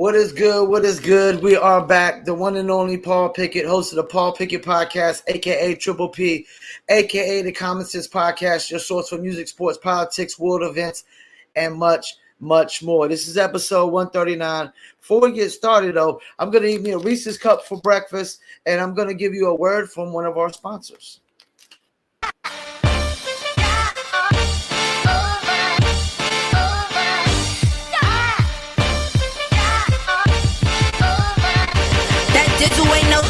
What is good? What is good? We are back. The one and only Paul Pickett, host of the Paul Pickett Podcast, aka Triple P, aka the Common Sense Podcast, your source for music, sports, politics, world events, and much, much more. This is episode 139. Before we get started, though, I'm going to eat me a Reese's Cup for breakfast, and I'm going to give you a word from one of our sponsors.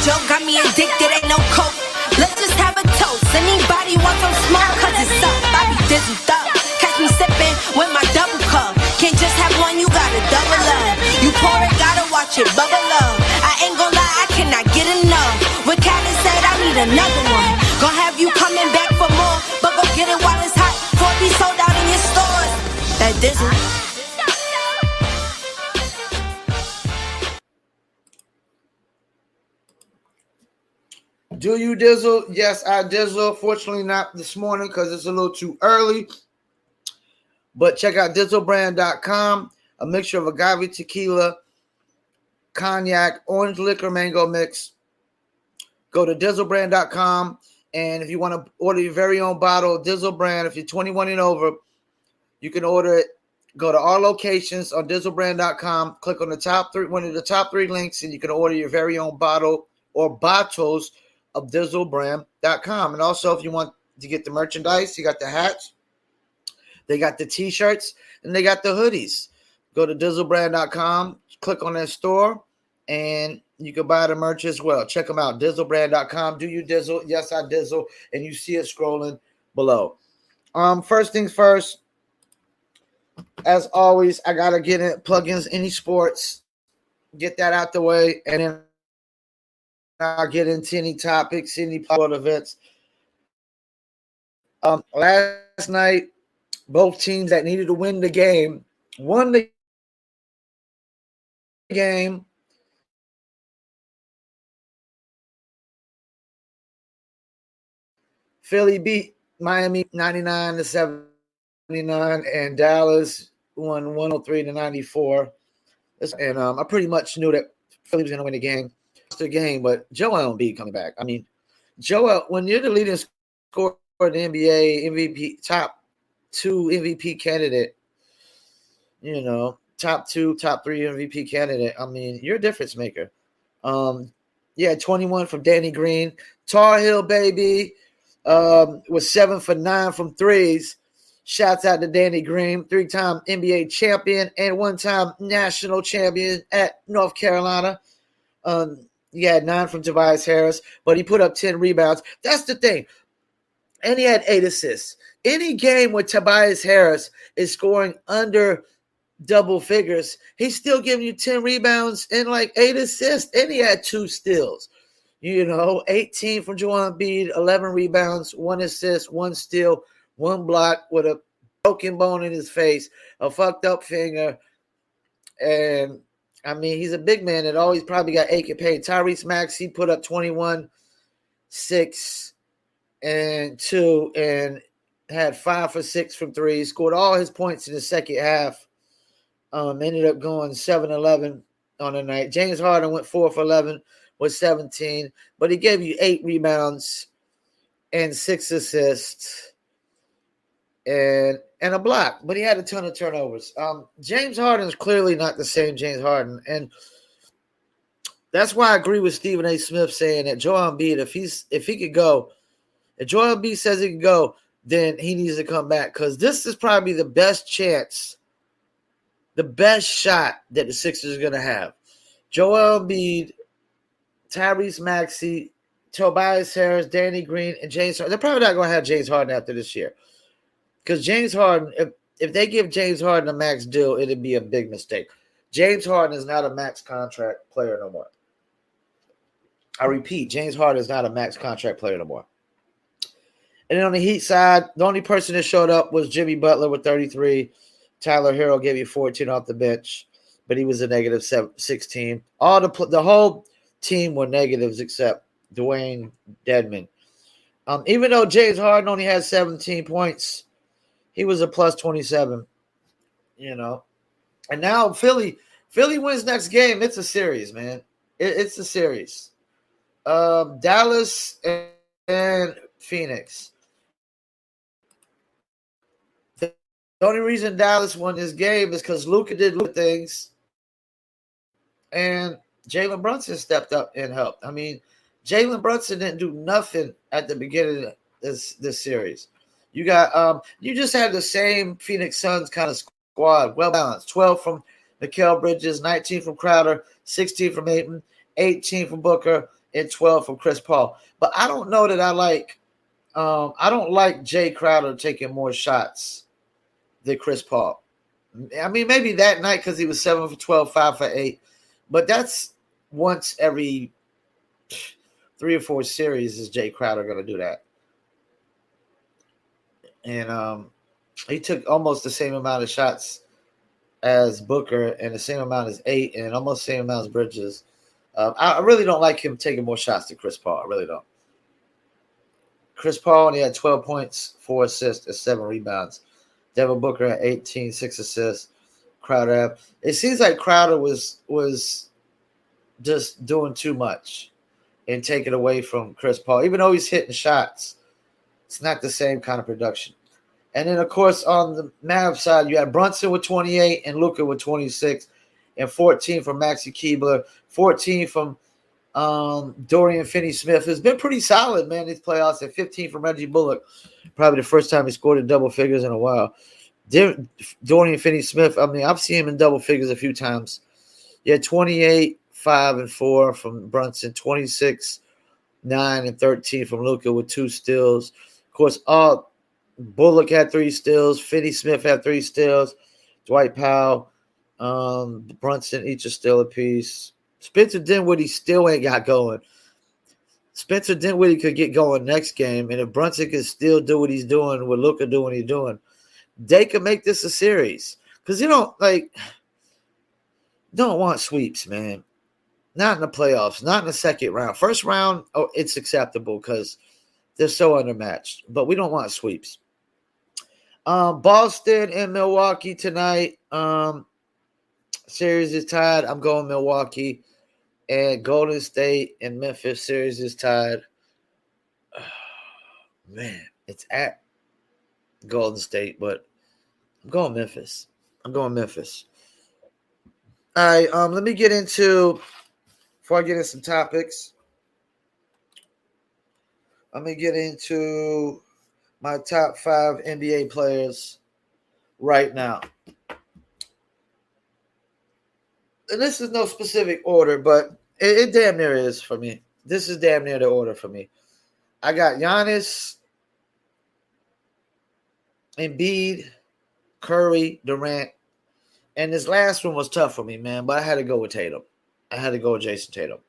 Joke got me addicted, ain't no coke. Let's just have a toast. Anybody want some smoke? Cause it's up, I be dizzled up. Catch me sipping with my double cup. Can't just have one, you gotta double up. You pour it, gotta watch it bubble up. I ain't gon' lie, I cannot get enough. What Callie said, I need another one. Gonna have you coming back for more, but go get it while it's hot. Before it be sold out in your stores. That dizzle. Do you dizzle? Yes, I dizzle. Fortunately, not this morning because it's a little too early. But check out dizzlebrand.com, a mixture of agave tequila, cognac, orange liquor, mango mix. Go to dizzlebrand.com, and if you want to order your very own bottle of Dizzle Brand, if you're 21 and over, you can order it. Go to our locations on dizzlebrand.com, click on the top three, one of the top three links, and you can order your very own bottle or bottles of dizzlebrand.com. And also, if you want to get the merchandise, you got the hats, they got the t-shirts, and they got the hoodies. Go to dizzlebrand.com, click on that store, and you can buy the merch as well. Check them out, dizzlebrand.com. Do you dizzle? Yes, I dizzle, and you see it scrolling below. First things first, as always, I gotta get in plugins, any sports, get that out the way, and then I'll get into any topics, any world events. Last night, both teams that needed to win the game won the game. Philly beat Miami 99-79, and Dallas won 103-94. And I pretty much knew that Philly was going to win the game. The game, but Joel Embiid coming back. I mean, Joel, when you're the leading scorer in the NBA, MVP, top 2 MVP candidate, you know, top 2, top 3 MVP candidate, I mean, you're a difference maker. 21 from Danny Green. Tar Heel, baby, was 7 for 9 from threes. Shouts out to Danny Green, 3-time NBA champion and 1-time national champion at North Carolina. He had 9 from Tobias Harris, but he put up 10 rebounds. That's the thing. And he had 8 assists. Any game where Tobias Harris is scoring under double figures, he's still giving you 10 rebounds and like 8 assists. And he had 2 steals. 18 from Joel Embiid, 11 rebounds, 1 assist, 1 steal, 1 block with a broken bone in his face, a fucked up finger, and I mean, he's a big man that always probably got aching pain. Tyrese Maxey put up 21, 6, and 2, and had 5 for 6 from 3. Scored all his points in the second half. Ended up going 7-11 on the night. James Harden went 4 for 11 with 17, but he gave you 8 rebounds and 6 assists and a block, but he had a ton of turnovers. James Harden is clearly not the same James Harden, and that's why I agree with Stephen A. Smith saying that Joel Embiid, if he could go, if Joel Embiid says he can go, then he needs to come back because this is probably the best chance, the best shot that the Sixers are going to have. Joel Embiid, Tyrese Maxey, Tobias Harris, Danny Green, and James Harden. They're probably not going to have James Harden after this year. Because James Harden, if they give James Harden a max deal, it'd be a big mistake. James Harden is not a max contract player no more. I repeat, James Harden is not a max contract player no more. And then on the Heat side, the only person that showed up was Jimmy Butler with 33. Tyler Hero gave you 14 off the bench, but he was a negative 16. The whole team were negatives except Dwayne Dedmon. Even though James Harden only had 17 points, he was a plus 27, And now Philly Philly wins next game. It's a series, man. It's a series. Dallas and Phoenix. The only reason Dallas won this game is because Luka did Luka things, and Jalen Brunson stepped up and helped. I mean, Jalen Brunson didn't do nothing at the beginning of this series. You got you just had the same Phoenix Suns kind of squad, well balanced. 12 from Mikal Bridges, 19 from Crowder, 16 from Ayton, 18 from Booker, and 12 from Chris Paul. But I don't know that I don't like Jay Crowder taking more shots than Chris Paul. I mean, maybe that night because he was 7 for 12, 5 for 8. But that's once every 3 or 4 series is Jay Crowder going to do that. And he took almost the same amount of shots as Booker and the same amount as 8 and almost the same amount as Bridges. I really don't like him taking more shots than Chris Paul. I really don't. Chris Paul only had 12 points, 4 assists, and 7 rebounds. Devin Booker had 18, 6 assists. Crowder. It seems like Crowder was just doing too much and taking away from Chris Paul. Even though he's hitting shots, it's not the same kind of production. And then, of course, on the Mavs side, you had Brunson with 28 and Luka with 26 and 14 from Maxi Keebler, 14 from Dorian Finney-Smith, who's been pretty solid, man, these playoffs, and 15 from Reggie Bullock. Probably the first time he scored in double figures in a while. Dorian Finney-Smith, I mean, I've seen him in double figures a few times. Yeah, 28, 5, and 4 from Brunson, 26, 9, and 13 from Luka with 2 steals. Of course, Bullock had 3 steals. Finney-Smith had 3 steals. Dwight Powell, Brunson, each a steal apiece. Spencer Dinwiddie still ain't got going. Spencer Dinwiddie could get going next game, and if Brunson can still do what he's doing, with Luka doing what he's doing, they could make this a series. Because you don't want sweeps, man. Not in the playoffs, not in the second round. First round, it's acceptable because they're so undermatched. But we don't want sweeps. Boston and Milwaukee tonight. Series is tied. I'm going Milwaukee. And Golden State and Memphis series is tied. Man, it's at Golden State, but I'm going Memphis. All right, let me get into, before I get into some topics, let me get into my top 5 NBA players right now. And this is no specific order, but it damn near is for me. This is damn near the order for me. I got Giannis, Embiid, Curry, Durant. And this last one was tough for me, man, but I had to go with Tatum. I had to go with Jason Tatum.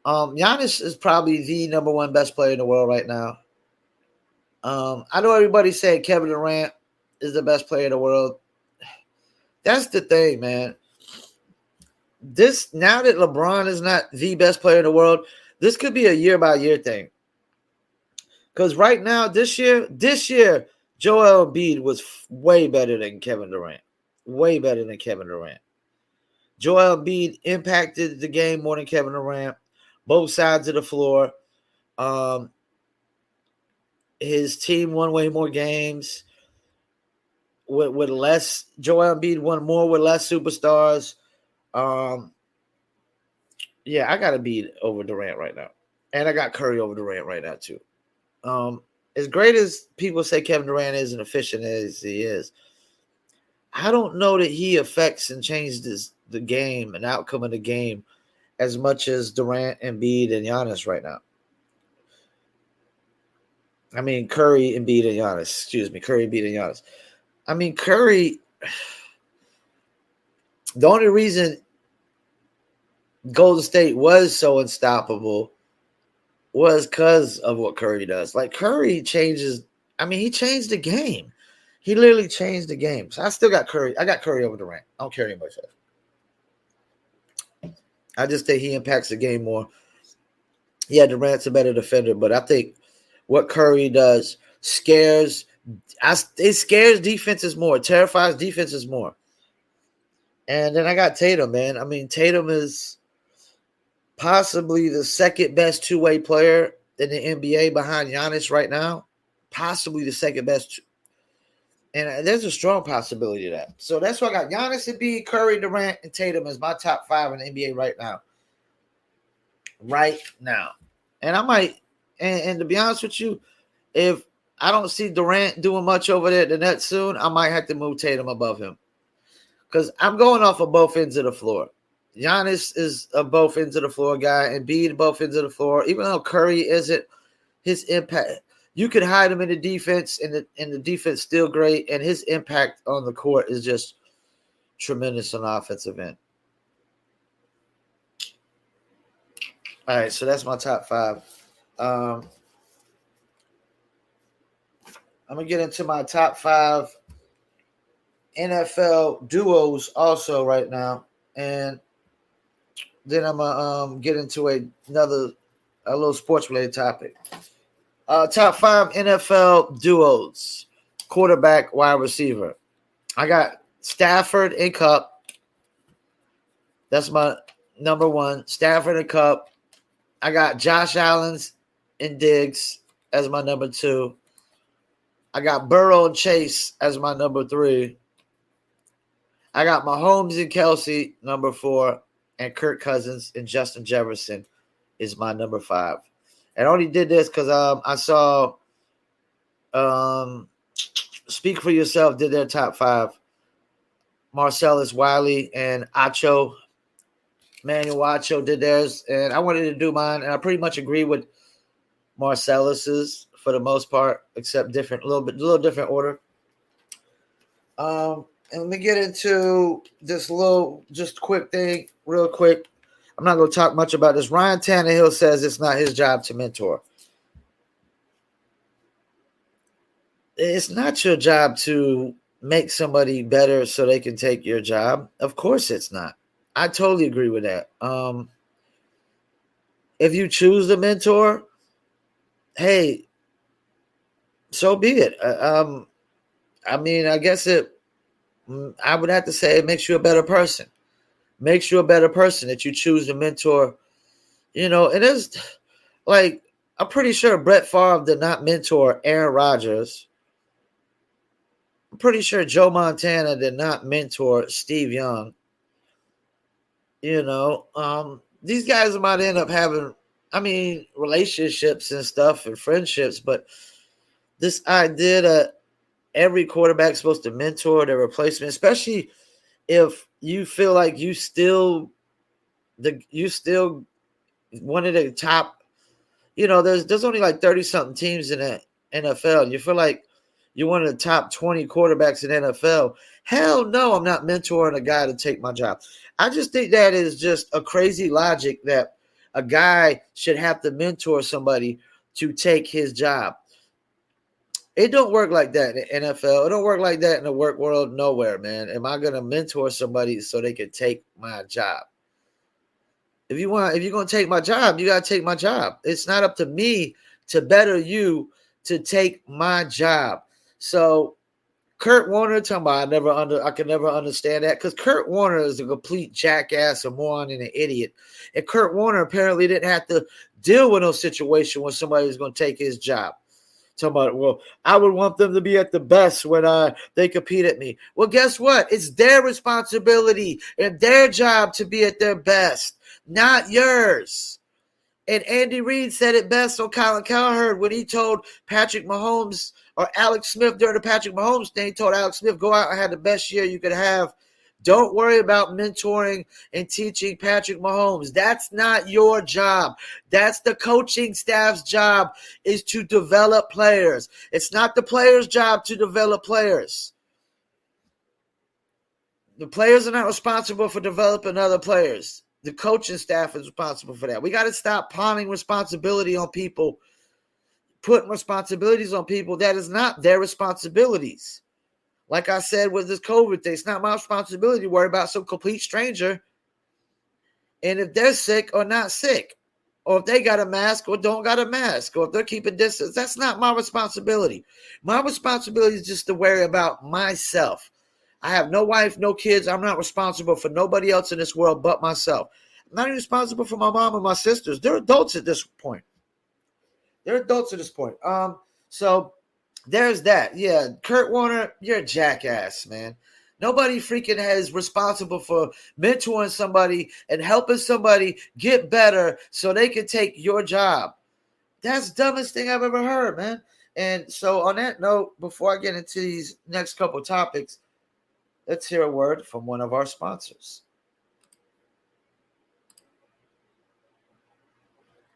Giannis is probably the number 1 best player in the world right now. I know everybody saying Kevin Durant is the best player in the world. That's the thing, man. Now that LeBron is not the best player in the world, this could be a year-by-year thing. Because right now, this year, Joel Embiid was way better than Kevin Durant. Way better than Kevin Durant. Joel Embiid impacted the game more than Kevin Durant. Both sides of the floor. His team won way more games with less. Joel Embiid won more with less superstars. Yeah, I got Embiid over Durant right now. And I got Curry over Durant right now, too. As great as people say Kevin Durant is and efficient as he is, I don't know that he affects and changes the game and outcome of the game as much as Durant, Embiid, and Giannis right now. I mean, Curry, Embiid, and Giannis. Excuse me, Curry, Embiid, and Giannis. I mean, Curry, the only reason Golden State was so unstoppable was because of what Curry does. Like, Curry changes. I mean, he changed the game. He literally changed the game. So I still got Curry. I got Curry over Durant. I don't care anybody says. I just think he impacts the game more. Yeah, Durant's a better defender, but I think what Curry does it scares defenses more. It terrifies defenses more. And then I got Tatum, man. I mean, Tatum is possibly the second best two-way player in the NBA behind Giannis right now. Possibly the second best. And there's a strong possibility of that. So that's why I got Giannis, Embiid, Curry, Durant, and Tatum as my top 5 in the NBA right now. Right now. And I might, and to be honest with you, if I don't see Durant doing much over there at the Nets soon, I might have to move Tatum above him. Because I'm going off of both ends of the floor. Giannis is a both ends of the floor guy, and Embiid both ends of the floor. Even though Curry isn't, his impact, you could hide him in the defense, and the defense still great, and his impact on the court is just tremendous on the offensive end. All right, so that's my top 5. I'm gonna get into my top 5 NFL duos also right now, and then I'm gonna get into a little sports related topic. Top 5 NFL duos, quarterback, wide receiver. I got Stafford and Cup. That's my number 1. Stafford and Cup. I got Josh Allen and Diggs as my number 2. I got Burrow and Chase as my number 3. I got Mahomes and Kelsey, number 4, and Kirk Cousins and Justin Jefferson is my number 5. And I only did this because I saw Speak for Yourself did their top 5. Marcellus Wiley and Manuel Acho did theirs, and I wanted to do mine, and I pretty much agree with Marcellus's for the most part, except a little different order. And let me get into this just quick thing, real quick. I'm not going to talk much about this. Ryan Tannehill says it's not his job to mentor. It's not your job to make somebody better so they can take your job. Of course it's not. I totally agree with that. If you choose to mentor, hey, so be it. I mean, I guess I would have to say it makes you a better person. Makes you a better person that you choose to mentor. You know, it is like, I'm pretty sure Brett Favre did not mentor Aaron Rodgers. I'm pretty sure Joe Montana did not mentor Steve Young. You know, these guys might end up having, relationships and stuff and friendships, but this idea that every quarterback's supposed to mentor their replacement, especially if you feel like you still one of the top, there's only like 30-something teams in the NFL, and you feel like you're one of the top 20 quarterbacks in the NFL. Hell no, I'm not mentoring a guy to take my job. I just think that is just a crazy logic that a guy should have to mentor somebody to take his job. It don't work like that in the NFL. It don't work like that in the work world nowhere, man. Am I going to mentor somebody so they can take my job? If you're going to take my job, you got to take my job. It's not up to me to better you to take my job. So Kurt Warner talking about I can never understand that, because Kurt Warner is a complete jackass, a moron, and an idiot. And Kurt Warner apparently didn't have to deal with no situation when somebody was going to take his job. Talking about, well, I would want them to be at the best when they compete at me. Well, guess what? It's their responsibility and their job to be at their best, not yours. And Andy Reid said it best on Colin Cowherd when he told Patrick Mahomes, or Alex Smith during the Patrick Mahomes thing, told Alex Smith, go out and have the best year you could have. Don't worry about mentoring and teaching Patrick Mahomes. That's not your job. That's the coaching staff's job, is to develop players. It's not the players' job to develop players. The players are not responsible for developing other players. The coaching staff is responsible for that. We got to stop pawning responsibility on people, putting responsibilities on people that is not their responsibilities. Like I said with this COVID thing, it's not my responsibility to worry about some complete stranger and if they're sick or not sick, or if they got a mask or don't got a mask, or if they're keeping distance. That's not my responsibility. My responsibility is just to worry about myself. I have no wife, no kids. I'm not responsible for nobody else in this world but myself. I'm not even responsible for my mom and my sisters. They're adults at this point. So there's that. Yeah, Kurt Warner, you're a jackass, man. Nobody freaking is responsible for mentoring somebody and helping somebody get better so they can take your job. That's the dumbest thing I've ever heard, man. And so on that note, before I get into these next couple topics, let's hear a word from one of our sponsors.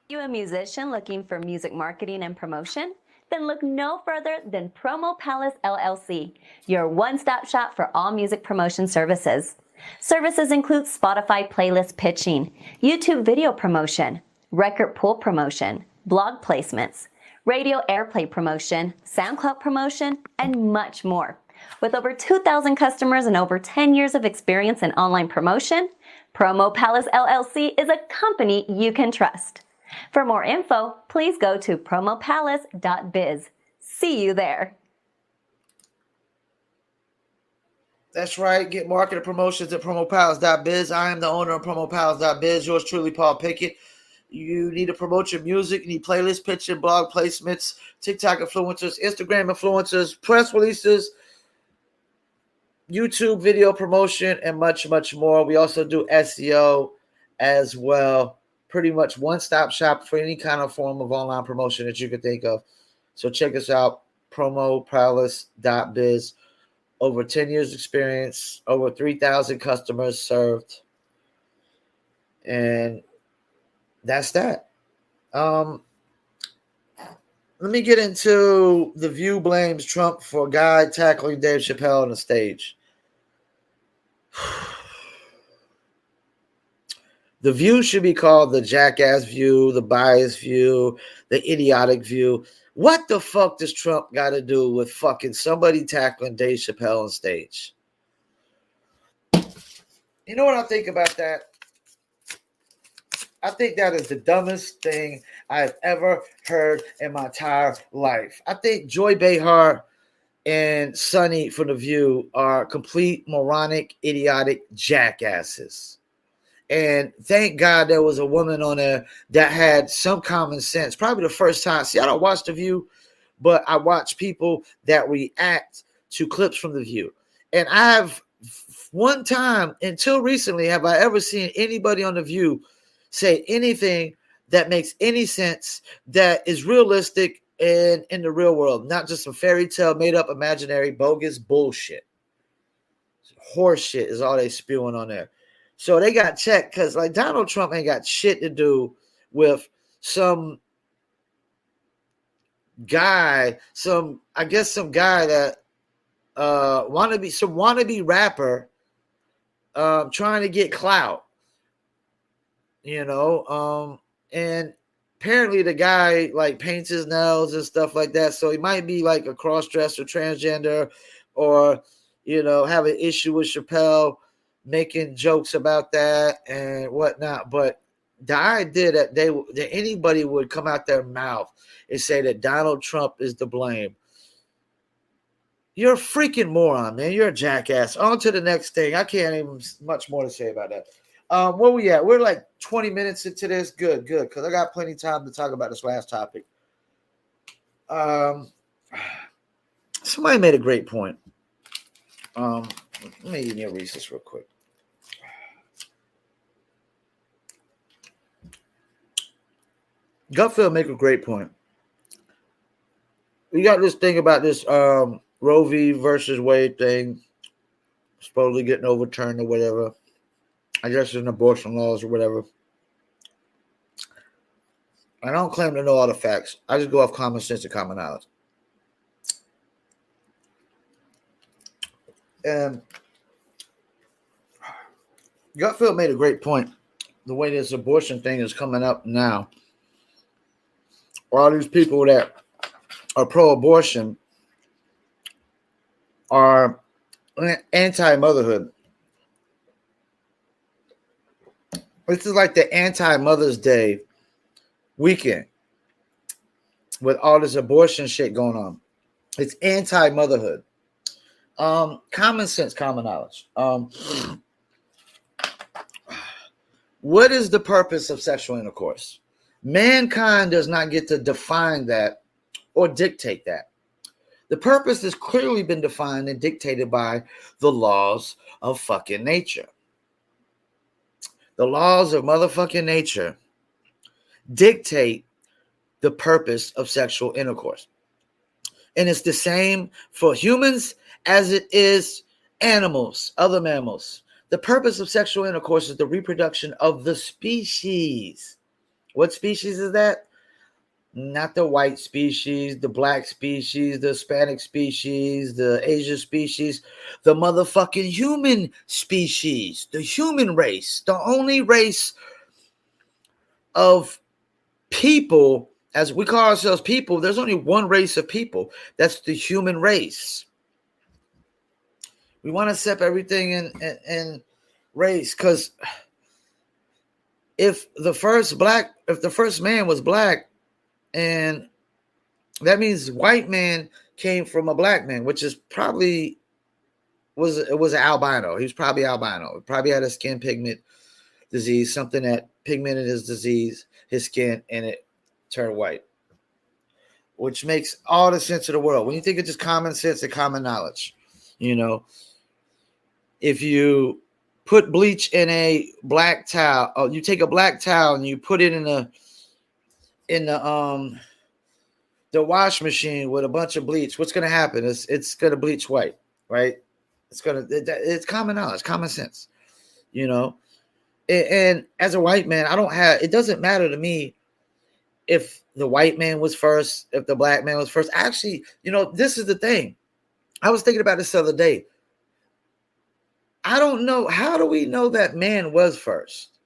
You a musician looking for music marketing and promotion? Then look no further than Promo Palace LLC, your one-stop shop for all music promotion services. Services include Spotify playlist pitching, YouTube video promotion, record pool promotion, blog placements, radio airplay promotion, SoundCloud promotion, and much more. With over 2,000 customers and over 10 years of experience in online promotion, Promo Palace LLC is a company you can trust. For more info, please go to promopalace.biz. See you there. That's right. Get marketing promotions at promopalace.biz. I am the owner of promopalace.biz. Yours truly, Paul Pickett. You need to promote your music. You need playlist pitching, blog placements, TikTok influencers, Instagram influencers, press releases, YouTube video promotion, and much, much more. We also do SEO as well. Pretty much one-stop shop for any kind of form of online promotion that you could think of. So check us out, promopalace.biz. Over 10 years experience, over 3,000 customers served. And that's that. Let me get into The View blames Trump for guy tackling Dave Chapelle on the stage. The View should be called the jackass view, the biased view, the idiotic view. What the fuck does Trump got to do with fucking somebody tackling Dave Chappelle on stage? You know what I think about that? I think that is the dumbest thing I've ever heard in my entire life. I think Joy Behar and Sonny from The View are complete moronic, idiotic jackasses. And thank God there was a woman on there that had some common sense. Probably the first time. See, I don't watch The View, but I watch people that react to clips from The View. And I have one time, until recently, have I ever seen anybody on The View say anything that makes any sense, that is realistic and in the real world, not just some fairy tale, made up, imaginary, bogus bullshit. Horse shit is all they spewing on there. So they got checked because like Donald Trump ain't got shit to do with some guy, some guy that wannabe rapper trying to get clout. And apparently the guy like paints his nails and stuff like that. So he might be like a cross-dresser, transgender, or have an issue with Chappelle making jokes about that and whatnot. But the idea that anybody would come out their mouth and say that Donald Trump is to blame. You're a freaking moron, man. You're a jackass. On to the next thing. I can't even much more to say about that. Where we at? We're like 20 minutes into this. Good, because I got plenty of time to talk about this last topic. Somebody made a great point. Let me give you a recess real quick. Gutfeld make a great point. We got this thing about this Roe v. versus Wade thing supposedly getting overturned or whatever. I guess it's abortion laws or whatever. I don't claim to know all the facts. I just go off common sense and common knowledge. And Gutfeld made a great point. The way this abortion thing is coming up now, all these people that are pro-abortion are anti-motherhood. This is like the anti-Mother's Day weekend with all this abortion shit going on. It's anti-motherhood. Common sense, common knowledge. What is the purpose of sexual intercourse? Mankind does not get to define that or dictate that. The purpose has clearly been defined and dictated by the laws of fucking nature. The laws of motherfucking nature dictate the purpose of sexual intercourse. And it's the same for humans as it is animals, other mammals. The purpose of sexual intercourse is the reproduction of the species. What species is that? Not the white species, the black species, the Hispanic species, the Asian species, the motherfucking human species, the human race, the only race of people, as we call ourselves people. There's only one race of people. That's the human race. We want to separate everything in race, because if the first man was black, and that means white man came from a black man, which is probably was an albino. He was probably albino. He probably had a skin pigment disease, something that pigmented his skin, and it turned white, which makes all the sense of the world when you think of just common sense and common knowledge. If you put bleach in a black towel, or you take a black towel and you put it in the wash machine with a bunch of bleach, what's going to happen? It's going to bleach white, right? It's common knowledge, common sense, And as a white man, it doesn't matter to me if the white man was first, if the black man was first. Actually, this is the thing. I was thinking about this the other day. I don't know. How do we know that man was first?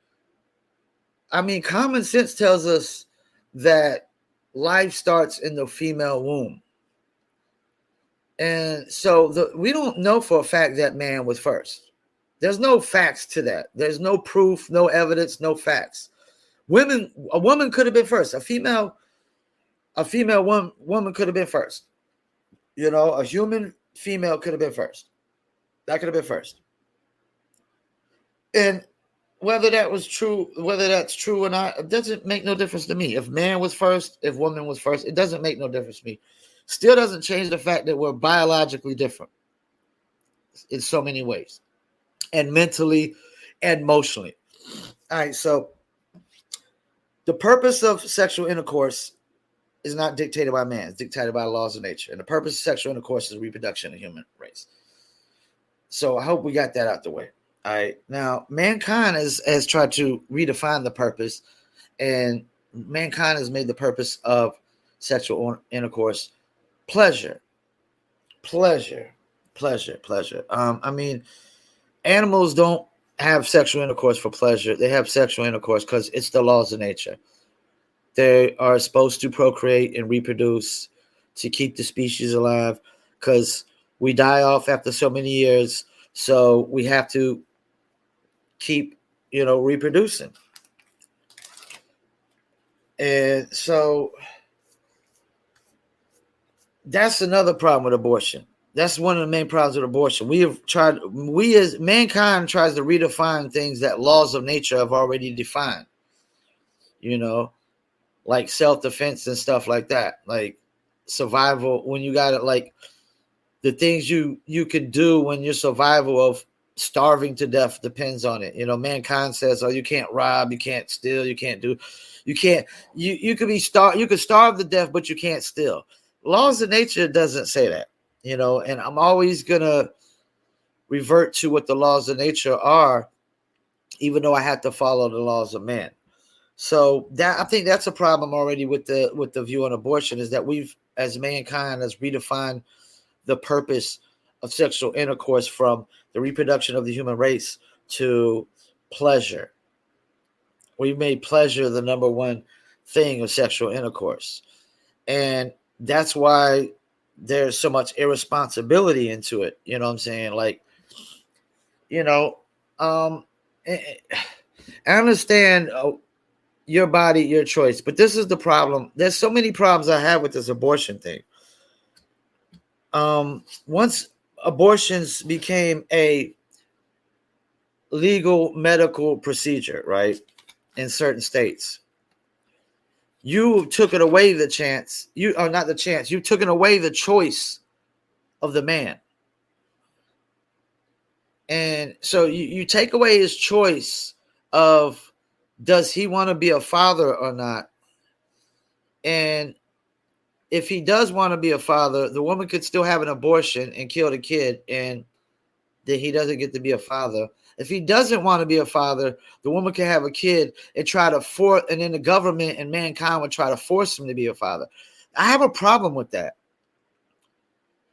I mean, common sense tells us that life starts in the female womb. And so we don't know for a fact that man was first. There's no facts to that. There's no proof, no evidence, no facts. A woman could have been first. A female woman could have been first. A human female could have been first. That could have been first. And whether that's true or not, it doesn't make no difference to me. If man was first, if woman was first, it doesn't make no difference to me. Still doesn't change the fact that we're biologically different in so many ways, and mentally and emotionally. All right, so the purpose of sexual intercourse is not dictated by man. It's dictated by the laws of nature. And the purpose of sexual intercourse is reproduction of the human race. So I hope we got that out the way. All right. Now, mankind has tried to redefine the purpose, and mankind has made the purpose of sexual intercourse pleasure. I mean, animals don't have sexual intercourse for pleasure. They have sexual intercourse because it's the laws of nature. They are supposed to procreate and reproduce to keep the species alive, because we die off after so many years. So we have to keep, reproducing. And so that's another problem with abortion. That's one of the main problems with abortion. We as mankind tries to redefine things that laws of nature have already defined, like self-defense and stuff like that, like survival. When you got it, like the things you could do when your survival of starving to death depends on it. Mankind says, oh, you can't rob, you can't steal, you could starve to death, but you can't steal. Laws of nature doesn't say that, and I'm always gonna revert to what the laws of nature are, even though I have to follow the laws of man. So that, I think that's a problem already with the view on abortion, is that we've, as mankind, has redefined the purpose of sexual intercourse from the reproduction of the human race to pleasure. We've made pleasure the number one thing of sexual intercourse. And that's why there's so much irresponsibility into it. You know what I'm saying? Like, I understand your body, your choice, but this is the problem. There's so many problems I have with this abortion thing. Once abortions became a legal medical procedure, right? In certain states, you took it away the chance. You are not the chance. You took it away the choice of the man. And so you take away his choice of does he want to be a father or not. And if he does want to be a father, the woman could still have an abortion and kill the kid, and then he doesn't get to be a father. If he doesn't want to be a father, the woman can have a kid and try to force, and then the government and mankind would try to force him to be a father. I have a problem with that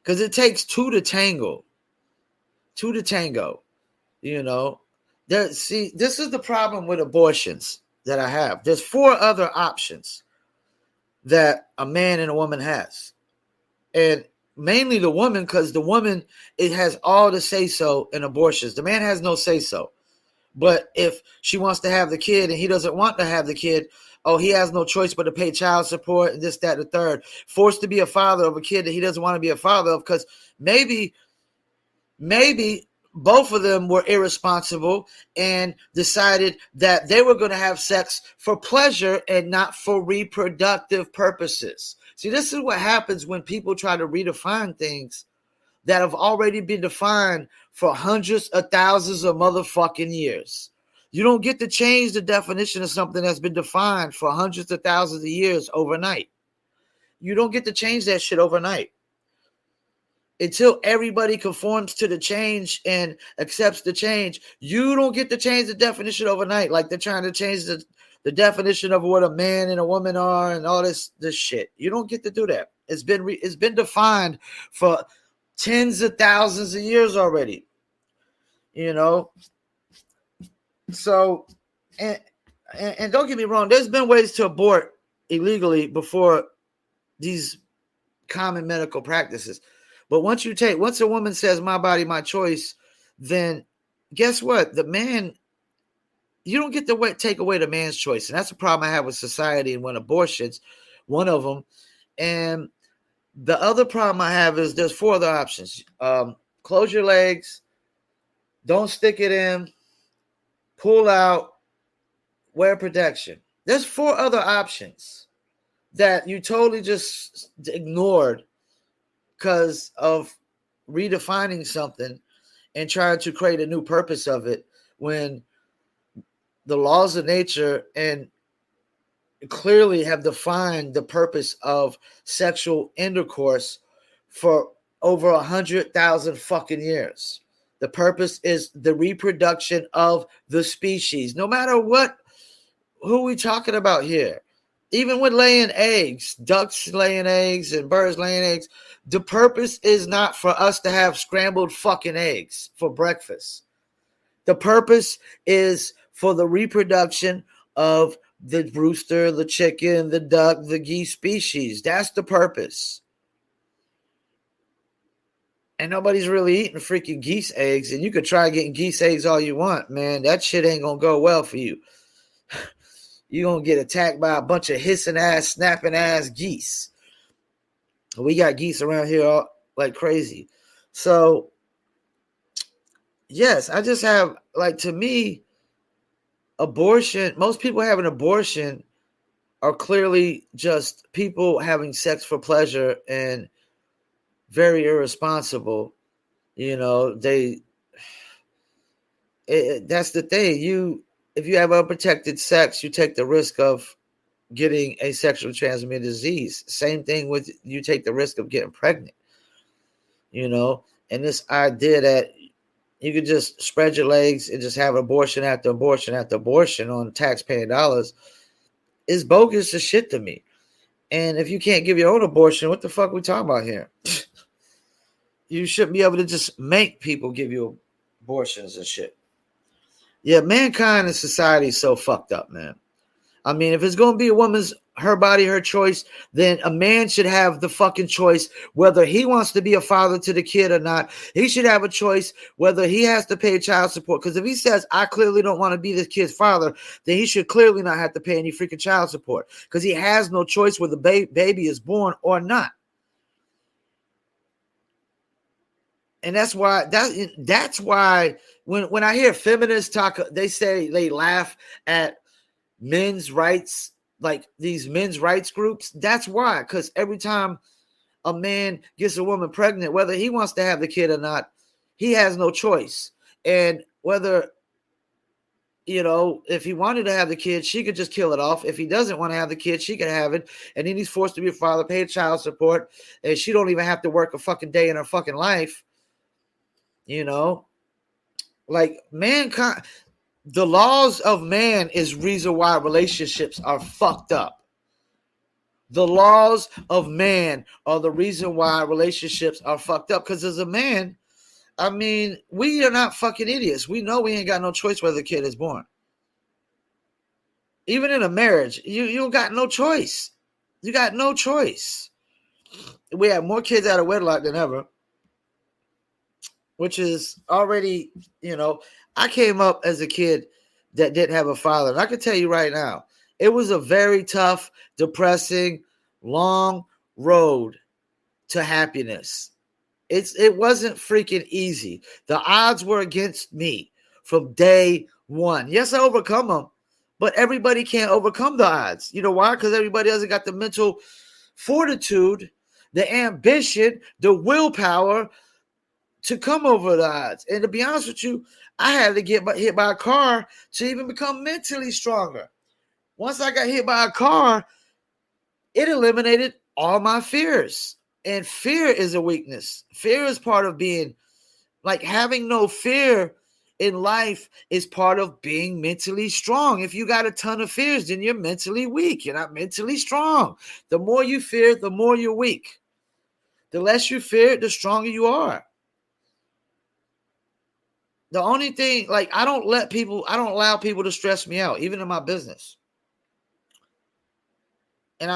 because it takes two to tango. Two to tango. You know, see, this is the problem with abortions that I have. There's 4 other options that a man and a woman has. And mainly the woman, because the woman, it has all the say-so in abortions. The man has no say-so. But if she wants to have the kid and he doesn't want to have the kid, oh, he has no choice but to pay child support and this, that, and the third. Forced to be a father of a kid that he doesn't want to be a father of because maybe both of them were irresponsible and decided that they were going to have sex for pleasure and not for reproductive purposes. See, this is what happens when people try to redefine things that have already been defined for hundreds of thousands of motherfucking years. You don't get to change the definition of something that's been defined for hundreds of thousands of years overnight. You don't get to change that shit overnight. Until everybody conforms to the change and accepts the change, you don't get to change the definition overnight. Like they're trying to change the definition of what a man and a woman are and all this shit. You don't get to do that. It's been defined for tens of thousands of years already. You know. So, and don't get me wrong. There's been ways to abort illegally before these common medical practices. But once a woman says my body, my choice, then guess what? The man, you don't get to take away the man's choice. And that's the problem I have with society and when abortions, one of them. And the other problem I have is there's 4 other options. Close your legs, don't stick it in, pull out, wear protection. There's 4 other options that you totally just ignored because of redefining something and trying to create a new purpose of it when the laws of nature and clearly have defined the purpose of sexual intercourse for over 100,000 fucking years. The purpose is the reproduction of the species. No matter who we talking about here. Even with laying eggs, ducks laying eggs and birds laying eggs, the purpose is not for us to have scrambled fucking eggs for breakfast. The purpose is for the reproduction of the rooster, the chicken, the duck, the geese species. That's the purpose. And nobody's really eating freaking geese eggs. And you could try getting geese eggs all you want, man. That shit ain't going to go well for you. You're going to get attacked by a bunch of hissing ass, snapping ass geese. We got geese around here like crazy. So, yes, I just have, like, to me, abortion, most people having abortion are clearly just people having sex for pleasure and very irresponsible. You know, that's the thing. If you have unprotected sex, you take the risk of getting a sexually transmitted disease. Same thing with you take the risk of getting pregnant. You know, and this idea that you could just spread your legs and just have abortion after abortion after abortion on taxpayer dollars is bogus as shit to me. And if you can't give your own abortion, what the fuck are we talking about here? You shouldn't be able to just make people give you abortions and shit. Yeah, mankind and society is so fucked up, man. I mean, if it's going to be a woman's, her body, her choice, then a man should have the fucking choice whether he wants to be a father to the kid or not. He should have a choice whether he has to pay child support. Because if he says, I clearly don't want to be this kid's father, then he should clearly not have to pay any freaking child support. Because he has no choice whether the baby is born or not. And that's why when I hear feminists talk, they say they laugh at men's rights, like these men's rights groups. That's why, because every time a man gets a woman pregnant, whether he wants to have the kid or not, he has no choice. And whether, if he wanted to have the kid, she could just kill it off. If he doesn't want to have the kid, she could have it. And then he's forced to be a father, pay child support, and she don't even have to work a fucking day in her fucking life. Like mankind, the laws of man is reason why relationships are fucked up. The laws of man are the reason why relationships are fucked up. Because as a man, I mean, we are not fucking idiots. We know we ain't got no choice whether the kid is born. Even in a marriage, you got no choice. You got no choice. We have more kids out of wedlock than ever, which is already, I came up as a kid that didn't have a father. And I can tell you right now, it was a very tough, depressing, long road to happiness. It wasn't freaking easy. The odds were against me from day one. Yes, I overcome them, but everybody can't overcome the odds. You know why? Because everybody hasn't got the mental fortitude, the ambition, the willpower to come over the odds. And to be honest with you, I had to get hit by a car to even become mentally stronger. Once I got hit by a car, it eliminated all my fears. And fear is a weakness. Fear is part of being, like, having no fear in life is part of being mentally strong. If you got a ton of fears, then you're mentally weak. You're not mentally strong. The more you fear, the more you're weak. The less you fear, the stronger you are. The only thing, like, I don't allow people to stress me out, even in my business. And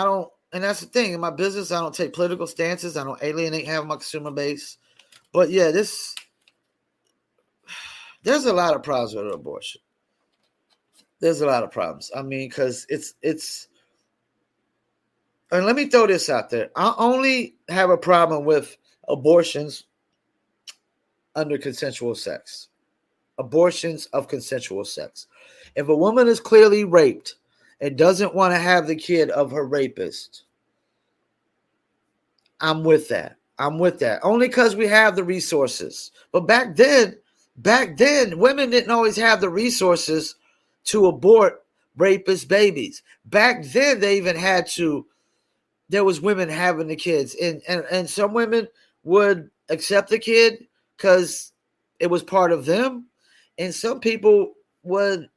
that's the thing. In my business, I don't take political stances. I don't alienate half my consumer base. But yeah, there's a lot of problems with abortion. There's a lot of problems. I mean, because it's, and let me throw this out there. I only have a problem with abortions under consensual sex. Abortions of consensual sex. If a woman is clearly raped and doesn't want to have the kid of her rapist, I'm with that. Only because we have the resources. But back then, women didn't always have the resources to abort rapist babies. Back then, they even had to. There was women having the kids, and some women would accept the kid because it was part of them, and some people would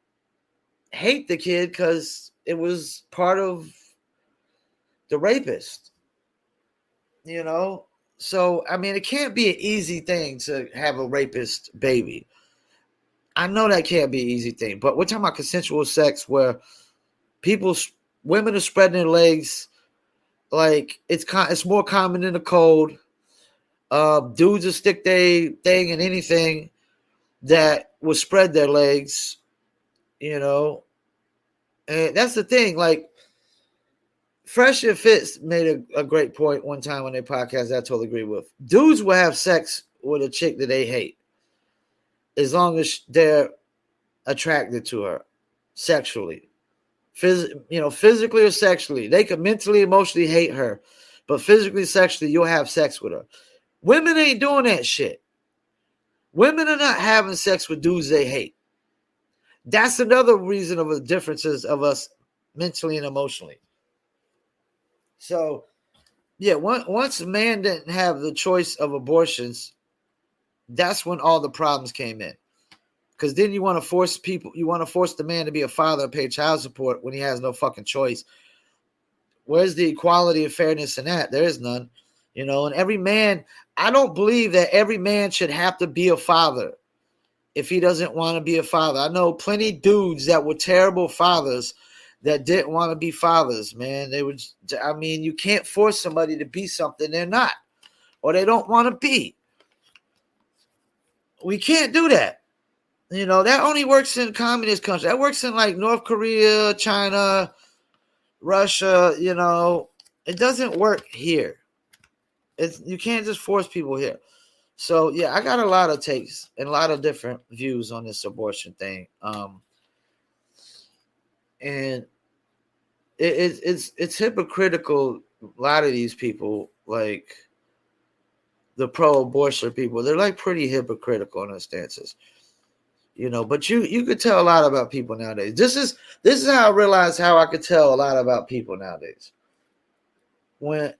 hate the kid because it was part of the rapist. So I mean, it can't be an easy thing to have a rapist baby. I know that can't be an easy thing, but we're talking about consensual sex where women are spreading their legs. Like, it's more common in the cold. Dudes will stick their thing in anything that will spread their legs, and that's the thing. Like, Fresh and Fitz made a great point one time on their podcast that I totally agree with. Dudes will have sex with a chick that they hate as long as they're attracted to her sexually. Physically or sexually. They could mentally, emotionally hate her, but physically, sexually, you'll have sex with her. Women ain't doing that shit. Women are not having sex with dudes they hate. That's another reason of the differences of us mentally and emotionally. So, yeah, once a man didn't have the choice of abortions, that's when all the problems came in. Because then you want to force the man to be a father and pay child support when he has no fucking choice. Where's the equality and fairness in that? There is none. And every man, I don't believe that every man should have to be a father if he doesn't want to be a father. I know plenty dudes that were terrible fathers that didn't want to be fathers, man. You can't force somebody to be something they're not, or they don't want to be. We can't do that. That only works in communist countries. That works in like North Korea, China, Russia. It doesn't work here. You can't just force people here. So yeah, I got a lot of takes and a lot of different views on this abortion thing. And it's hypocritical. A lot of these people, like the pro-abortion people, they're like pretty hypocritical in their stances. But you could tell a lot about people nowadays. This is how I realized how I could tell a lot about people nowadays.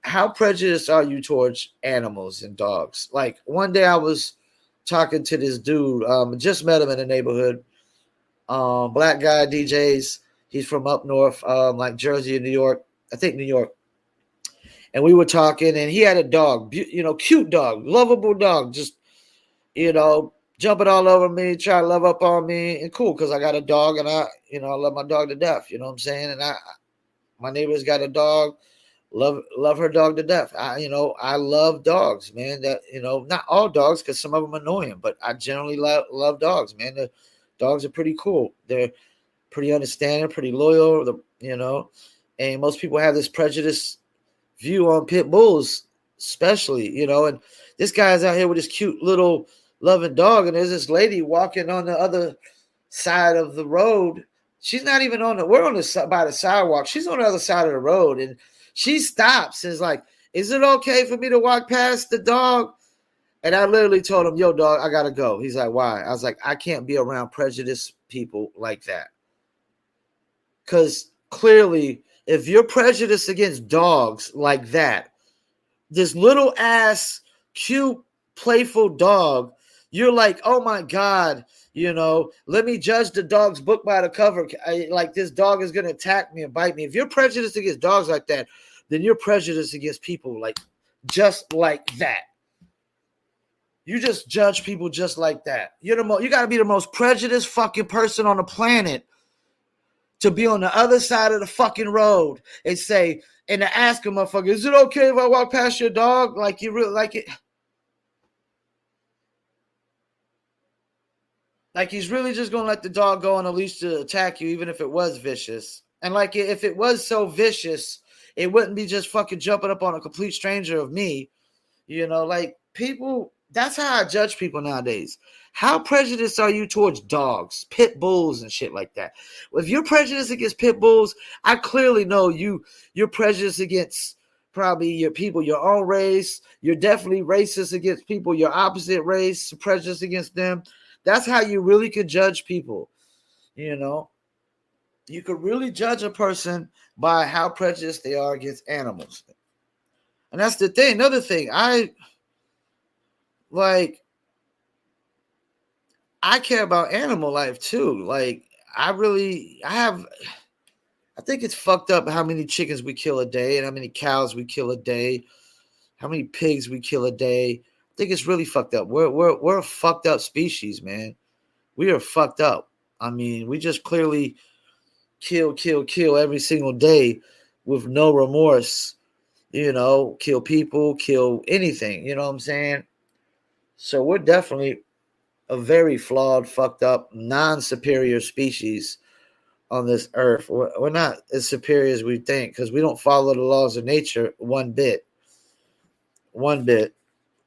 How prejudiced are you towards animals and dogs? Like one day I was talking to this dude, just met him in the neighborhood. Black guy, DJs. He's from up north, like Jersey and New York. I think New York. And we were talking, and he had a dog, cute dog, lovable dog, just, jumping all over me, trying to love up on me, and cool, because I got a dog, and I love my dog to death, you know what I'm saying? And my neighbor's got a dog, love her dog to death. I love dogs, man. That, not all dogs, because some of them are annoying, but I generally love dogs, man. The dogs are pretty cool. They're pretty understanding, pretty loyal, and most people have this prejudice view on pit bulls, especially, and this guy's out here with this cute little loving dog, and there's this lady walking on the other side of the road. She's not even we're on by the sidewalk. She's on the other side of the road, and she stops and is like, "Is it okay for me to walk past the dog?" And I literally told him, "Yo, dog, I gotta go." He's like, "Why?" I was like, "I can't be around prejudiced people like that." Because clearly, if you're prejudiced against dogs like that, this little ass, cute, playful dog, you're like, oh my God, let me judge the dog's book by the cover. Like this dog is going to attack me and bite me. If you're prejudiced against dogs like that, then you're prejudiced against people like just like that. You just judge people just like that. You got to be the most prejudiced fucking person on the planet to be on the other side of the fucking road and say, and to ask a motherfucker, is it okay if I walk past your dog? Like you really like it? Like he's really just gonna let the dog go on a leash to attack you, even if it was vicious. And like if it was so vicious, it wouldn't be just fucking jumping up on a complete stranger of me. Like people, that's how I judge people nowadays. How prejudiced are you towards dogs, pit bulls, and shit like that? If you're prejudiced against pit bulls, I clearly know you're prejudiced against probably your people, your own race. You're definitely racist against people your opposite race, prejudiced against them. That's how you really could judge people. You could really judge a person by how prejudiced they are against animals. And that's the thing. Another thing, I care about animal life too. Like I think it's fucked up how many chickens we kill a day and how many cows we kill a day, how many pigs we kill a day. I think it's really fucked up. We're a fucked up species, man. We are fucked up. I mean, we just clearly kill every single day with no remorse. Kill people, kill anything. You know what I'm saying? So we're definitely a very flawed, fucked up, non-superior species on this earth. We're not as superior as we think because we don't follow the laws of nature one bit.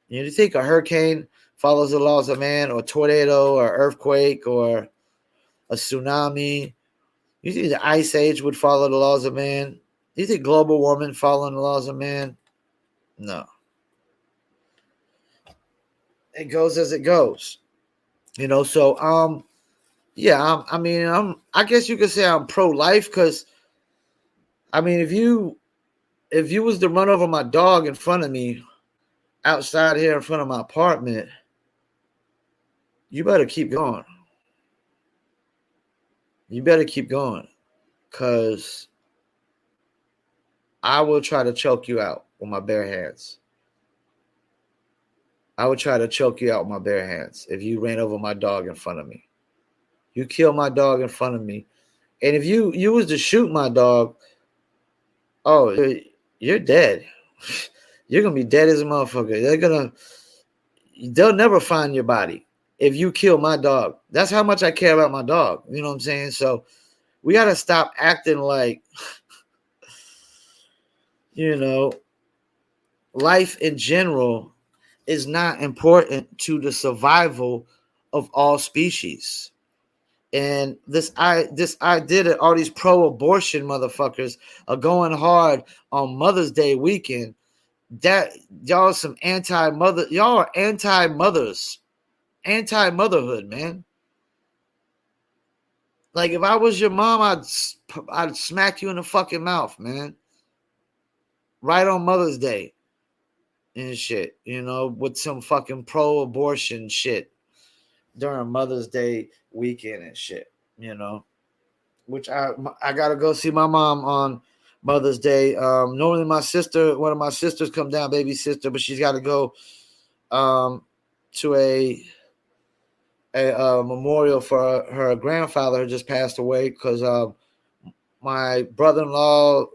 You think a hurricane follows the laws of man, or a tornado, or earthquake, or a tsunami? You think the ice age would follow the laws of man? You think global warming following the laws of man? No. It goes as it goes. So yeah, I guess you could say I'm pro-life because I mean if you was to run over my dog in front of me outside here in front of my apartment, you better keep going. You better keep going because I will try to choke you out with my bare hands. I would try to choke you out with my bare hands if you ran over my dog in front of me. You kill my dog in front of me. And if you was to shoot my dog, oh, you're dead. You're going to be dead as a motherfucker. They'll never find your body if you kill my dog. That's how much I care about my dog. You know what I'm saying? So we got to stop acting like, life in general is not important to the survival of all species. And this idea that all these pro-abortion motherfuckers are going hard on Mother's Day weekend, that y'all are some anti-mother, y'all are anti-mothers, anti-motherhood, man. Like if I was your mom, I'd smack you in the fucking mouth, man. Right on Mother's Day and shit, with some fucking pro-abortion shit during Mother's Day weekend and shit, which I gotta go see my mom on Mother's Day. Normally one of my sisters come down, baby sister, but she's got to go to a memorial for her grandfather who just passed away because my brother-in-law,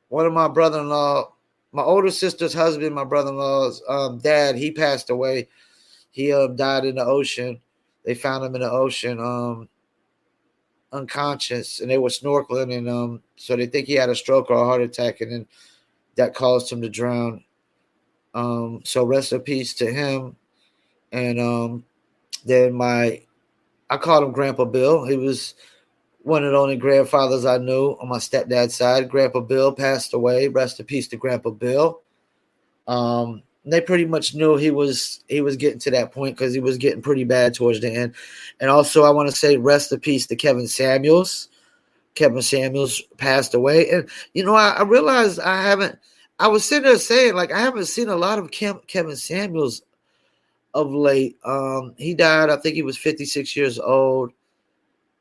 one of my brother-in-law, my older sister's husband, my brother-in-law's dad, he passed away. He died in the ocean. They found him in the ocean, unconscious, and they were snorkeling, and so they think he had a stroke or a heart attack, and then that caused him to drown. So rest in peace to him. And then I called him Grandpa Bill. He was one of the only grandfathers I knew on my stepdad's side. Grandpa Bill passed away. Rest in peace to Grandpa Bill. They pretty much knew he was getting to that point because he was getting pretty bad towards the end. And also I want to say rest in peace to Kevin Samuels. Kevin Samuels passed away. And, I realized I was sitting there saying, like, I haven't seen a lot of Kevin Samuels of late. He died, I think he was 56 years old.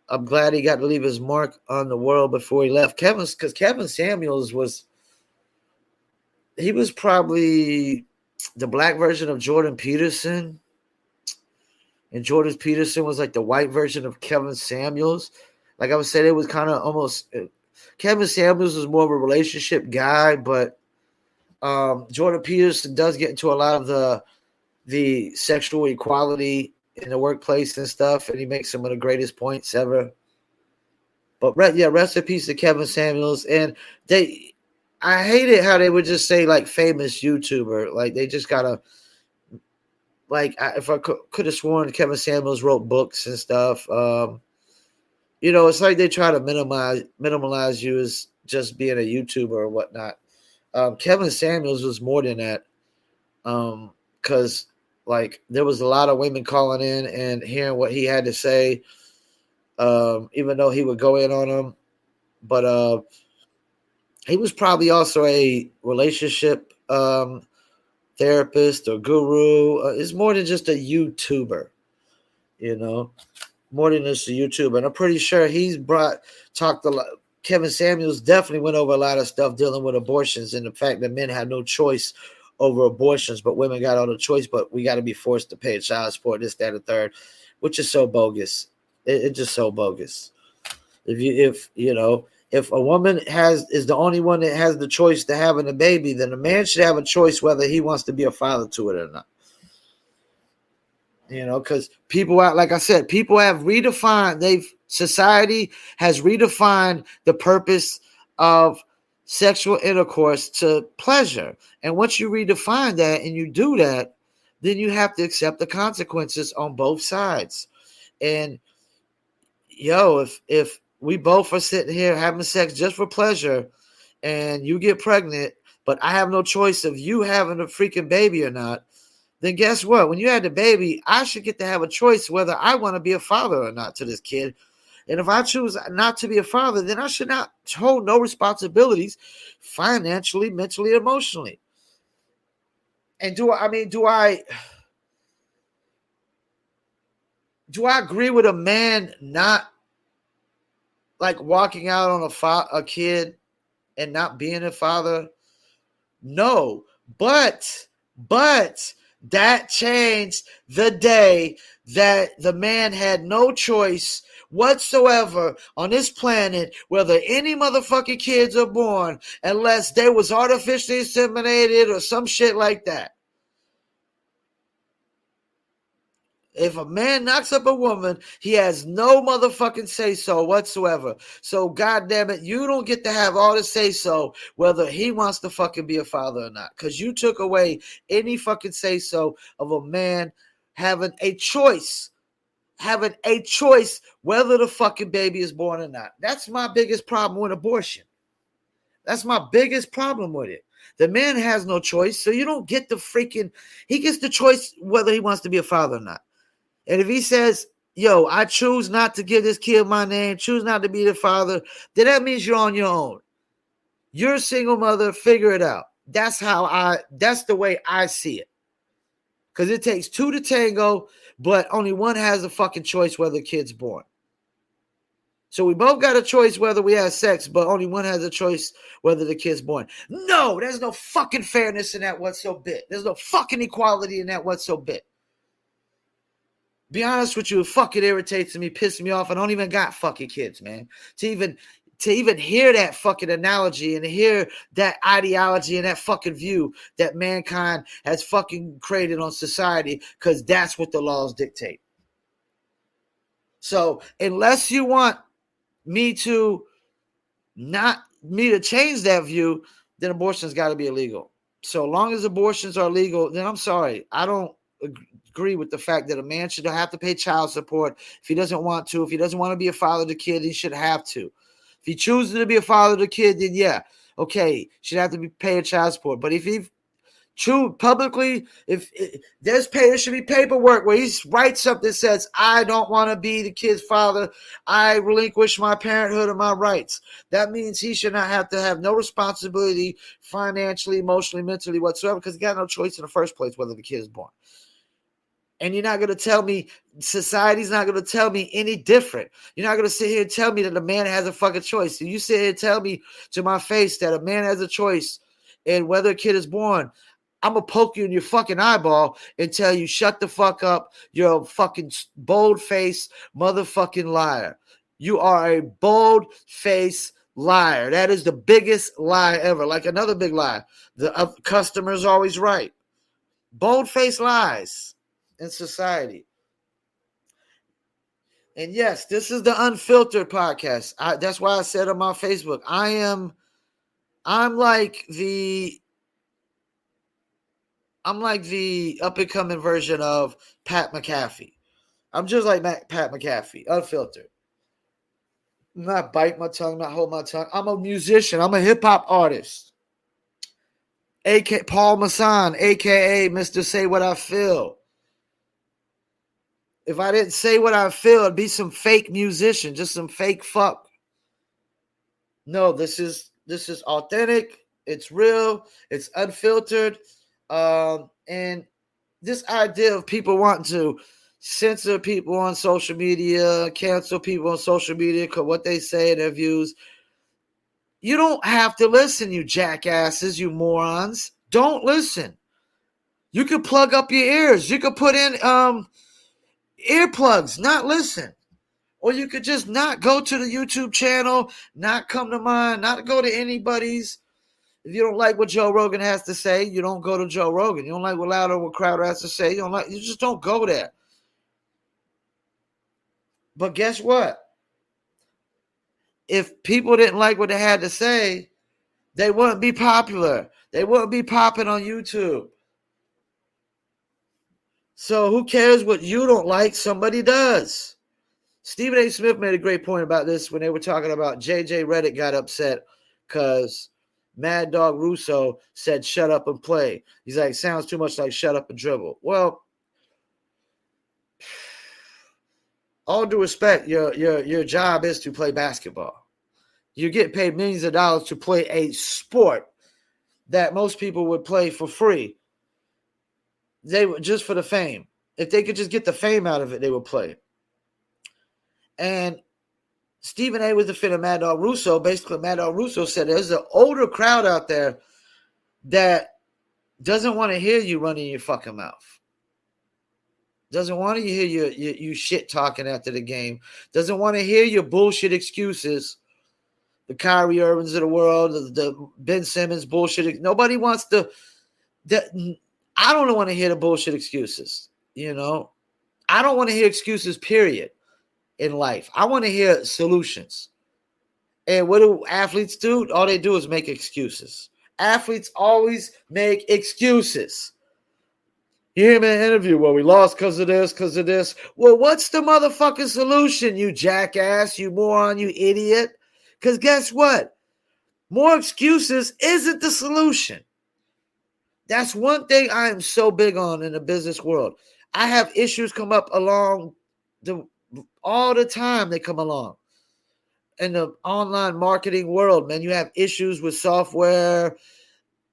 I'm glad he got to leave his mark on the world before he left. Because Kevin Samuels was probably the black version of Jordan Peterson. And Jordan Peterson was like the white version of Kevin Samuels. Like I was saying, it was kind of almost Kevin Samuels was more of a relationship guy, but Jordan Peterson does get into a lot of the sexual equality in the workplace and stuff, and he makes some of the greatest points ever. But rest in peace to Kevin Samuels. And I hated how they would just say like famous YouTuber, like they just gotta. Like if I could have sworn Kevin Samuels wrote books and stuff. It's like they try to minimalize you as just being a YouTuber or whatnot. Kevin Samuels was more than that. Because like there was a lot of women calling in and hearing what he had to say, even though he would go in on them. But he was probably also a relationship therapist or guru. It's more than just a YouTuber, more than just a YouTuber. And I'm pretty sure talked a lot. Kevin Samuels definitely went over a lot of stuff dealing with abortions and the fact that men had no choice over abortions, but women got all the choice, but we got to be forced to pay child support, this, that, and third, which is so bogus. It's just so bogus. If a woman is the only one that has the choice to having a baby, then a man should have a choice whether he wants to be a father to it or not. Because people like I said, people have redefined, society has redefined the purpose of sexual intercourse to pleasure. And once you redefine that and you do that, then you have to accept the consequences on both sides. And if we both are sitting here having sex just for pleasure and you get pregnant, but I have no choice of you having a freaking baby or not, then guess what? When you had the baby, I should get to have a choice whether I want to be a father or not to this kid. And if I choose not to be a father, then I should not hold no responsibilities financially, mentally, emotionally. And do I agree with a man not like walking out on a kid and not being a father? No, but that changed the day that the man had no choice whatsoever on this planet whether any motherfucking kids are born unless they was artificially inseminated or some shit like that. If a man knocks up a woman, he has no motherfucking say-so whatsoever. So, goddamn it, you don't get to have all the say-so whether he wants to fucking be a father or not. Because you took away any fucking say-so of a man having a choice whether the fucking baby is born or not. That's my biggest problem with abortion. That's my biggest problem with it. The man has no choice, so you don't get he gets the choice whether he wants to be a father or not. And if he says, yo, I choose not to give this kid my name, choose not to be the father, then that means you're on your own. You're a single mother, figure it out. That's the way I see it. Because it takes two to tango, but only one has a fucking choice whether the kid's born. So we both got a choice whether we have sex, but only one has a choice whether the kid's born. No, there's no fucking fairness in that whatsoever. There's no fucking equality in that whatsoever. Be honest with you, it fucking irritates me, pisses me off. I don't even got fucking kids, man. To even hear that fucking analogy and to hear that ideology and that fucking view that mankind has fucking created on society, because that's what the laws dictate. So unless you want me to change that view, then abortion's got to be illegal. So long as abortions are legal, then I'm sorry, I don't agree with the fact that a man should have to pay child support if he doesn't want to. If he doesn't want to be a father to the kid, he should have to. If he chooses to be a father to the kid, then yeah, okay, should have to be paying child support. But if he publicly, there should be paperwork where he writes something that says, I don't want to be the kid's father, I relinquish my parenthood and my rights. That means he should not have to have no responsibility financially, emotionally, mentally, whatsoever, because he got no choice in the first place whether the kid is born. And you're not going to tell me, society's not going to tell me any different. You're not going to sit here and tell me that a man has a fucking choice. If you sit here and tell me to my face that a man has a choice in whether a kid is born, I'm going to poke you in your fucking eyeball and tell you, shut the fuck up. You're a fucking bold-faced motherfucking liar. You are a bold-faced liar. That is the biggest lie ever. Like another big lie. The customer's always right. Bold-faced lies in society. And yes, this is the unfiltered podcast. That's why I said on my Facebook, I'm like the up and coming version of Pat McAfee. I'm just like Pat McAfee, unfiltered. I'm not bite my tongue, not hold my tongue. I'm a musician. I'm a hip hop artist. A.K. Paul Masson, a.k.a. Mr. Say What I Feel. If I didn't say what I feel, it'd be some fake musician, just some fake fuck. No, this is authentic. It's real. It's unfiltered. And this idea of people wanting to censor people on social media, cancel people on social media because what they say and their views, you don't have to listen, you jackasses, you morons. Don't listen. You can plug up your ears. You can put in earplugs, not listen. Or you could just not go to the YouTube channel, not come to mine, not go to anybody's. If you don't like what Joe Rogan has to say, you don't go to Joe Rogan. You don't like what Crowder has to say, you just don't go there. But guess what? If people didn't like what they had to say, they wouldn't be popular. They wouldn't be popping on YouTube. So who cares what you don't like? Somebody does. Stephen A. Smith made a great point about this when they were talking about JJ Redick got upset because Mad Dog Russo said shut up and play. He's like, sounds too much like shut up and dribble. Well, all due respect, your job is to play basketball. You get paid millions of dollars to play a sport that most people would play for free. They would just for the fame. If they could just get the fame out of it, they would play. And Stephen A. was defending Mad Dog Russo. Basically, Mad Dog Russo said there's an older crowd out there that doesn't want to hear you running your fucking mouth. Doesn't want to hear you shit talking after the game. Doesn't want to hear your bullshit excuses. The Kyrie Irvings of the world, the Ben Simmons bullshit. Nobody wants I don't want to hear the bullshit excuses, you know. I don't want to hear excuses, period, in life. I want to hear solutions. And what do athletes do? All they do is make excuses. Athletes always make excuses. You hear me in an interview, well, we lost because of this, because of this. Well, what's the motherfucking solution, you jackass, you moron, you idiot? Because guess what? More excuses isn't the solution. That's one thing I am so big on in the business world. I have issues come up along all the time. They come along in the online marketing world, man. You have issues with software,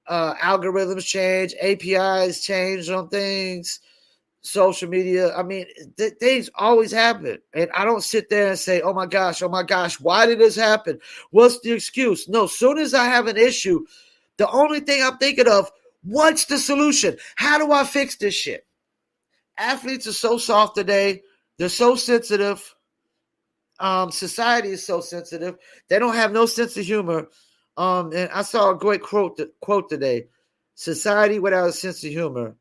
algorithms change, APIs change on things, social media. I mean, things always happen. And I don't sit there and say, oh my gosh, why did this happen? What's the excuse? No, soon as I have an issue, the only thing I'm thinking of, what's the solution? How do I fix this shit? Athletes are so soft today. They're so sensitive. Society is so sensitive. They don't have no sense of humor. And I saw a great quote today. Society without a sense of humor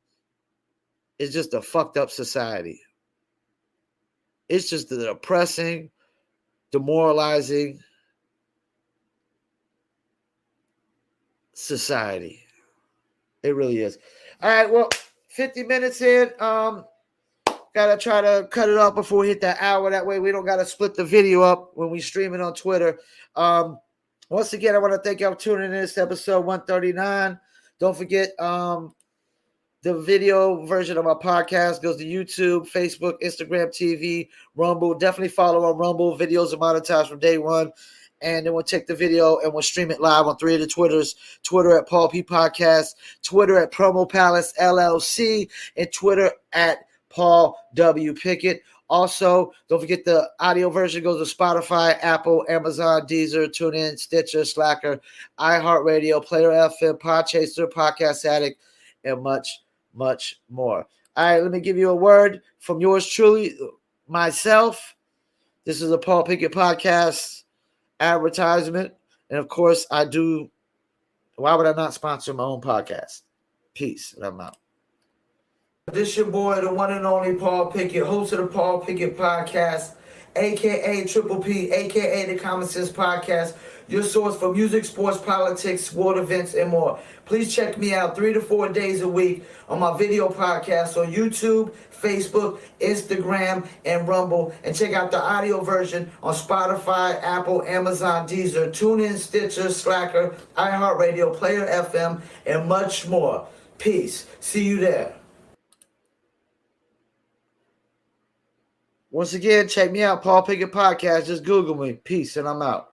is just a fucked up society. It's just the depressing, demoralizing society. It really is. All right, well, 50 minutes in. Gotta try to cut it off before we hit that hour. That way we don't gotta split the video up when we stream it on Twitter. Once again, I want to thank y'all for tuning in to this episode 139. Don't forget, the video version of my podcast goes to YouTube, Facebook, Instagram TV, Rumble. Definitely follow on Rumble. Videos are monetized from day one. And then we'll take the video and we'll stream it live on 3 of the Twitters. Twitter at Paul P Podcast, Twitter at Promo Palace LLC, and Twitter at Paul W. Pickett. Also, don't forget the audio version goes to Spotify, Apple, Amazon, Deezer, TuneIn, Stitcher, Slacker, iHeartRadio, Player FM, Podchaser, Podcast Addict, and much, much more. All right, let me give you a word from yours truly, myself. This is a Paul Pickett Podcast advertisement. And of course, why would I not sponsor my own podcast? Peace. And I'm out. This your boy, the one and only Paul Pickett, host of the Paul Pickett Podcast, a.k.a. Triple P, a.k.a. the Common Sense Podcast, your source for music, sports, politics, sport events, and more. Please check me out 3 to 4 days a week on my video podcast on YouTube, Facebook, Instagram, and Rumble. And check out the audio version on Spotify, Apple, Amazon, Deezer, TuneIn, Stitcher, Slacker, iHeartRadio, Player FM, and much more. Peace. See you there. Once again, check me out, Paul Pickett Podcast. Just Google me. Peace, and I'm out.